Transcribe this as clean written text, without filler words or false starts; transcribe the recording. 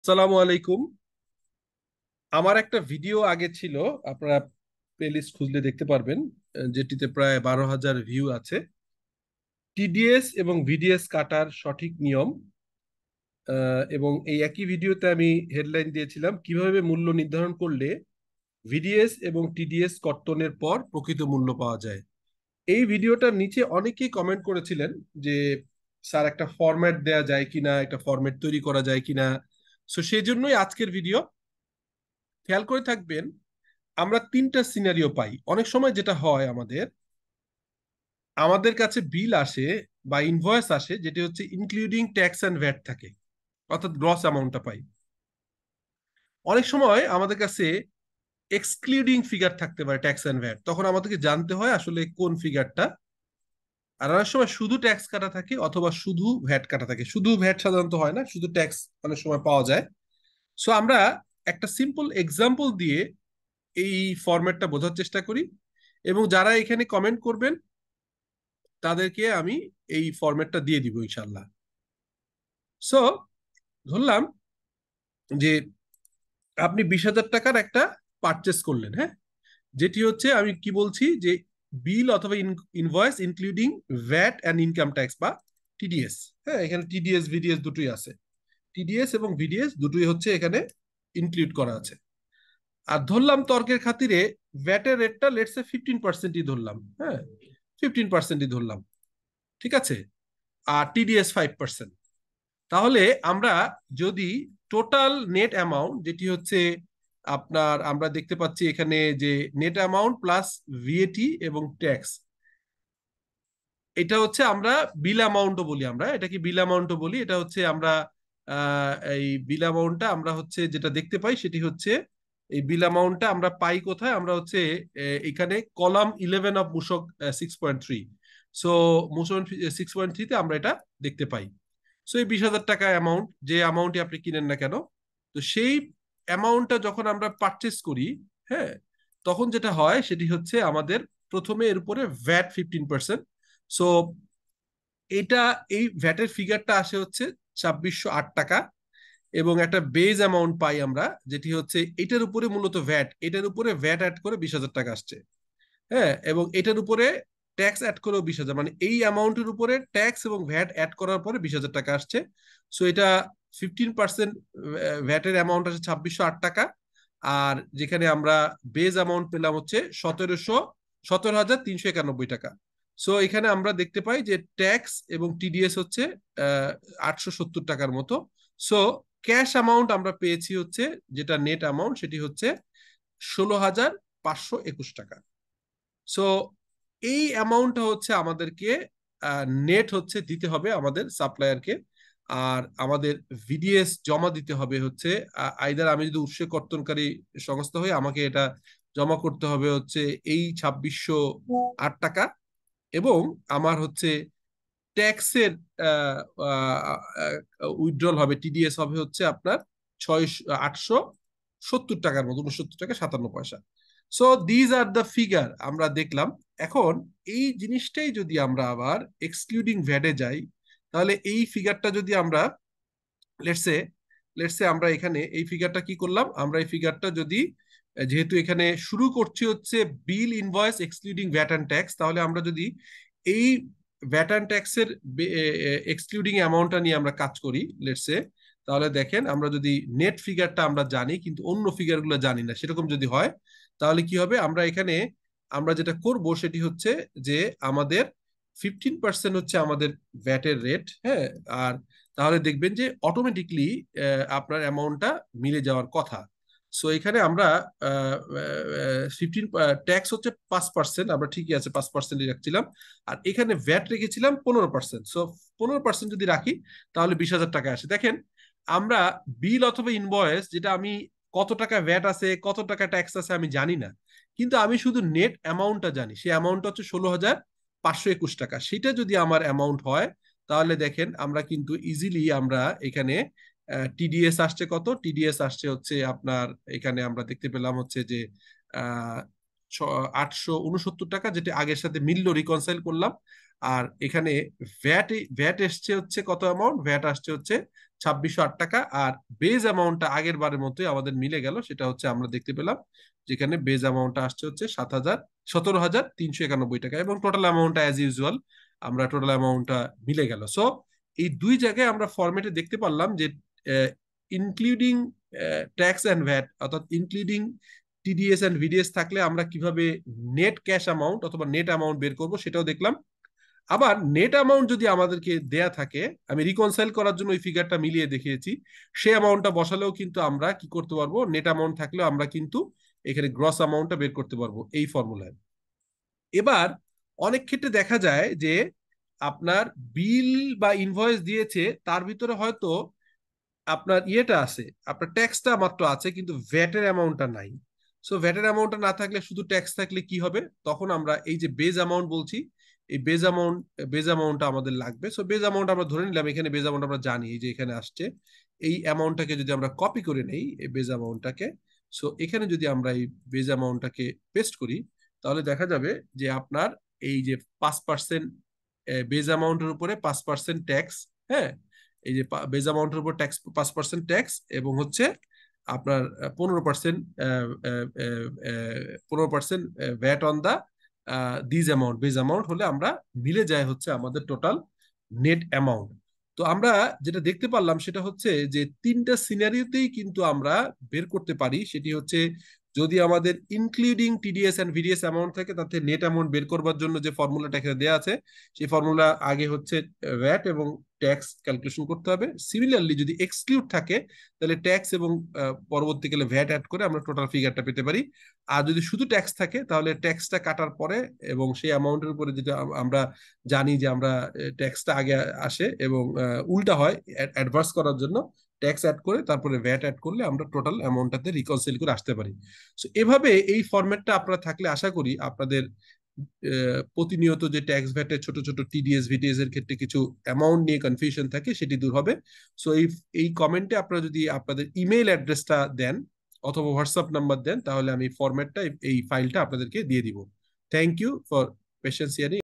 আসসালামু আলাইকুম। আমার একটা ভিডিও আগে ছিল, আপনারা প্লেলিস্ট খুঁজলে দেখতে পারবেন, যেটিতে প্রায় 12,000 ভিউ আছে। টিডিএস এবং ভিডিএস কাটার সঠিক নিয়ম। এবং এই একই ভিডিওতে আমি হেডলাইন দিয়েছিলাম কিভাবে মূল্য নির্ধারণ করলে ভিডিএস এবং টিডিএস কর্তনের পর প্রকৃত মূল্য পাওয়া যায়। এই ভিডিওটার নিচে অনেকেই কমেন্ট করেছিলেন যে স্যার একটা ফরম্যাট দেয়া যায় কিনা, একটা ফরম্যাট তৈরি করা যায় কিনা। সো সেই জন্যই আজকের ভিডিও। খেয়াল করে থাকবেন, আমরা তিনটা সিনারিও পাই। অনেক সময় যেটা হয়, আমাদের আমাদের কাছে বিল আসে বা ইনভয়েস আসে যেটি হচ্ছে ইনক্লুডিং ট্যাক্স অ্যান্ড ভ্যাট থাকে, অর্থাৎ গ্রস অ্যামাউন্টটা পাই। অনেক সময় আমাদের কাছে এক্সক্লুডিং ফিগার থাকতে পারে ট্যাক্স অ্যান্ড ভ্যাট, তখন আমাদেরকে জানতে হয় আসলে কোন ফিগারটা। আর অনেক সময় শুধু ট্যাক্স কাটা থাকে অথবা শুধু ভ্যাট কাটা থাকে। শুধু ভ্যাট সাধারণত হয় না, শুধু ট্যাক্স অনেক সময় পাওয়া যায়। সো আমরা একটা সিম্পল এক্সাম্পল দিয়ে এই ফরম্যাটটা বোঝার চেষ্টা করি, এবং যারা এখানে কমেন্ট করবেন তাদেরকে আমি এই ফরম্যাটটা দিয়ে দিব ইনশাল্লাহ। সো ধরলাম যে আপনি 20,000 টাকার একটা পারচেস করলেন, হ্যাঁ, যেটি হচ্ছে আমি কি বলছি যে বিল অথবা invoice including VAT and income tax বা টিডিএস। হ্যাঁ, এখানে টিডিএস ভিডিএস দুটোই আছে। টিডিএস এবং ভিডিএস দুটোই হচ্ছে এখানে ইনক্লুড করা আছে। আর ধরলাম তর্কের খাতিরে ভ্যাটের রেটটা লেটসে 15%ই ধরলাম, হ্যাঁ, 15%ই ধরলাম, ঠিক আছে। আর টিডিএস 5%। তাহলে আমরা যদি টোটাল নেট অ্যামাউন্ট, যেটি হচ্ছে আপনার, আমরা দেখতে পাচ্ছি এখানে যে নেট অ্যামাউন্ট প্লাস ভিএটি এবং ট্যাক্স, এটা হচ্ছে আমরা বিল অ্যামাউন্টও বলি। আমরা এটাকে বিল অ্যামাউন্টও বলি। এটা হচ্ছে আমরা এই বিল অ্যামাউন্টটা আমরা হচ্ছে যেটা দেখতে পাই সেটি হচ্ছে, এই বিল অ্যামাউন্টটা আমরা পাই কোথায়? আমরা হচ্ছে এখানে কলাম 11 অফ মূসক 6.3। সো মূসক 6.3-তে আমরা এটা দেখতে পাই। সো এই 20,000 টাকা অ্যামাউন্ট, যে অ্যামাউন্টে আপনি কিনেন না কেন, তো সেই অ্যামাউন্টটা যখন আমরা পারচেস করি, হ্যাঁ, তখন যেটা হয় সেটি হচ্ছে আমাদের প্রথমে এর উপরে ভ্যাট 15%। সো এটা, এই ভ্যাটের ফিগারটা আসে হচ্ছে 2,608 টাকা, এবং একটা বেজ অ্যামাউন্ট পাই আমরা, যেটি হচ্ছে এটার উপরে মূলত ভ্যাট, এটার উপরে ভ্যাট অ্যাড করে 20,000 টাকা আসছে। হ্যাঁ, এবং এটার উপরে ট্যাক্স অ্যাড করেও 20,000, মানে এই অ্যামাউন্টের উপরে ট্যাক্স এবং ভ্যাট অ্যাড করার পরে 20,000 টাকা আসছে। সো এটা 15% ভ্যাটের অ্যামাউন্ট আছে 2,608 টাকা। আর যেখানে আমরা বেজ অ্যামাউন্ট পেলাম হচ্ছে 17,391 টাকা। সো এখানে আমরা দেখতে পাই যে ট্যাক্স এবং টিডিএস হচ্ছে 870 টাকার মতো। সো ক্যাশ অ্যামাউন্ট আমরা পেয়েছি হচ্ছে, যেটা নেট অ্যামাউন্ট, সেটি হচ্ছে 16,521 টাকা। সো এই অ্যামাউন্টটা হচ্ছে আমাদেরকে নেট হচ্ছে দিতে হবে আমাদের সাপ্লায়ারকে। আর আমাদের ভিডিএস জমা দিতে হবে হচ্ছে, আইদার আমি যদি উৎসে কর্তনকারী সংস্থা হই, আমাকে এটা জমা করতে হবে হচ্ছে এই 2,608 টাকা। এবং আমার হচ্ছে ট্যাক্সের উইথড্রল হবে, টিডিএস হবে হচ্ছে আপনার 870 টাকার মতো, 69 টাকা 57 পয়সা। So these are the figure আমরা দেখলাম। এখন এই জিনিসটাই যদি আমরা আবার এক্সক্লুডিং ভ্যাটে যাই, তাহলে এই ফিগারটা যদি আমরা লেটসে লেটসে আমরা এখানে এই ফিগারটা কি করলাম, আমরা এই ফিগারটা যদি, যেহেতু এখানে শুরু করছি হচ্ছে bill invoice excluding VAT and tax, তাহলে আমরা যদি এই ভ্যাট অ্যান্ড ট্যাক্সের এক্সক্লুডিং অ্যামাউন্টটা নিয়ে আমরা কাজ করি লেটসে, তাহলে দেখেন আমরা যদি নেট ফিগারটা আমরা জানি কিন্তু অন্য ফিগারগুলো জানি না, সেরকম যদি হয় তাহলে কি হবে? আমরা এখানে আমরা যেটা করব সেটি হচ্ছে যে আমাদের 15% হচ্ছে আমাদের ভ্যাটের রেট, হ্যাঁ। আর তাহলে দেখবেন যে অটোমেটিকলি আপনার অ্যামাউন্টটা মিলে যাওয়ার কথা। সো এখানে আমরা ট্যাক্স হচ্ছে 5%, আমরা ঠিকই আছে 5% রাখছিলাম। আর এখানে ভ্যাট রেখেছিলাম 15%। সো 15% যদি রাখি তাহলে 20,000 টাকা আসে। দেখেন, আমরা বিল অথবা ইনভয়েস, যেটা আমি কত টাকা ভ্যাট আছে কত টাকা ট্যাক্স আছে আমি জানি না, কিন্তু আমি শুধু নেট অ্যামাউন্টটা জানি। সেই অ্যামাউন্টটা হচ্ছে 16,521 টাকা। সেটা যদি আমার অ্যামাউন্ট হয়, তাহলে দেখেন আমরা কিন্তু ইজিলি আমরা এখানে টিডিএস আসছে কত, টিডিএস আসছে হচ্ছে আপনার, এখানে আমরা দেখতে পেলাম হচ্ছে যে আহ 869 টাকা, যেটা আগের সাথে মিলল, রিকনসাইল করলাম। আর এখানে ভ্যাট ভ্যাট এসছে হচ্ছে কত অ্যামাউন্ট, ভ্যাট আসছে হচ্ছে 2608 টাকা। আর বেজ অ্যামাউন্টটা আগের বারের মতোই আমাদের মিলে গেল, সেটা হচ্ছে আমরা দেখতে পেলাম যেখানে বেজ অ্যামাউন্টটা আসছে হচ্ছে 17,391 টাকা, এবং টোটাল অ্যামাউন্টটা অ্যাজ ইউজুয়াল আমরা টোটাল অ্যামাউন্টটা মিলে গেল। সো এই দুই জায়গায় আমরা ফরম্যাটে দেখতে পারলাম যে ইনক্লুডিং ট্যাক্স অ্যান্ড ভ্যাট, অর্থাৎ ইনক্লুডিং টিডিএস অ্যান্ড ভিডিএস থাকলে আমরা কিভাবে নেট ক্যাশ অ্যামাউন্ট অথবা নেট অ্যামাউন্ট বের করব সেটাও দেখলাম। আবার নেট অ্যামাউন্ট যদি আমাদেরকে দেয়া থাকে, আমি রিকনসাইল করার জন্য ওই ফিগারটা মিলিয়ে দেখিয়েছি, সেই অ্যামাউন্টটা বসালেও কিন্তু আমরা কি করতে পারবো, নেট অ্যামাউন্ট থাকলেও আমরা কিন্তু এখানে গ্রস অ্যামাউন্টটা বের করতে পারবো এই ফর্মুলায়। এবার অনেক ক্ষেত্রে দেখা যায় যে আপনার বিল বা ইনভয়েস দিয়েছে, তার ভিতরে হয়তো আপনার ইয়েটা আছে, আপনার ট্যাক্সটা মাত্র আছে কিন্তু ভ্যাটের অ্যামাউন্টটা নাই। সো ভ্যাটের অ্যামাউন্টটা না থাকলে, শুধু ট্যাক্স থাকলে কি হবে, তখন আমরা এই যে বেজ অ্যামাউন্ট বলছি, এই বেজ অ্যামাউন্টটা আমাদের লাগবে। সো বেজ অ্যামাউন্ট আমরা ধরে নিলাম, এখানে বেজ অ্যামাউন্ট আমরা জানি যে এখানে আসছে। এই অ্যামাউন্টটাকে যদি আমরা কপি করে নেই, এই বেজ অ্যামাউন্টটাকে, সো এখানে যদি আমরা এই বেজ অ্যামাউন্টটাকে পেস্ট করি, তাহলে দেখা যাবে যে আপনার এই যে 5% বেজ অ্যামাউন্টের উপরে 5% ট্যাক্স, হ্যাঁ, এই যে বেজ অ্যামাউন্টের উপর ট্যাক্স 5% ট্যাক্স, এবং হচ্ছে আপনার 15% 15% VAT on the this amount, base amount হলে আমরা মিলে যায় হচ্ছে আমাদের টোটাল নেট অ্যামাউন্ট। তো আমরা যেটা দেখতে পারলাম সেটা হচ্ছে যে তিনটা সিনারিওতেই কিন্তু আমরা বের করতে পারি। সেটি হচ্ছে, যদি আমাদের including TDS and VDS amount থাকে, তাতে নেট অ্যামাউন্ট বের করবার জন্য যে ফর্মুলাটা এখানে দেওয়া আছে, সেই ফর্মুলা আগে হচ্ছে ভ্যাট এবং ট্যাক্স ক্যালকুলেশন করতে হবে। সিমিলারলি যদি এক্সক্লুড থাকে, তাহলে ট্যাক্স এবং পরবর্তীকালে ভ্যাট অ্যাড করে আমরা টোটাল ফিগারটা পেতে পারি। আর যদি শুধু ট্যাক্স থাকে, তাহলে ট্যাক্সটা কাটার পরে এবং সেই অ্যামাউন্টের উপরে যেটা আমরা জানি যে আমরা ট্যাক্সটা আগে আসে এবং উল্টা হয়, অ্যাডভার্স করার জন্য ট্যাক্স অ্যাড করে তারপরে ভ্যাট অ্যাড করলে আমরা টোটাল অ্যামাউন্টটাতে রিকনসিল করে আসতে পারি। সো এভাবে এই ফরম্যাটটা আপনারা থাকলে আশা করি আপনাদের প্রতিনিয়ত যে ট্যাক্স ভ্যাটের ছোট ছোট টিডিএস ভিডিএস এর ক্ষেত্রে কিছু অ্যামাউন্ট নিয়ে কনফিউশন থাকে, সেটি দূর হবে। সো এই কমেন্টে আপনারা যদি আপনাদের ইমেইল অ্যাড্রেসটা দেন অথবা হোয়াটসঅ্যাপ নাম্বার দেন, তাহলে আমি ফরম্যাটটা, এই ফাইলটা আপনাদেরকে দিয়ে দিব। Thank you for patience hearing.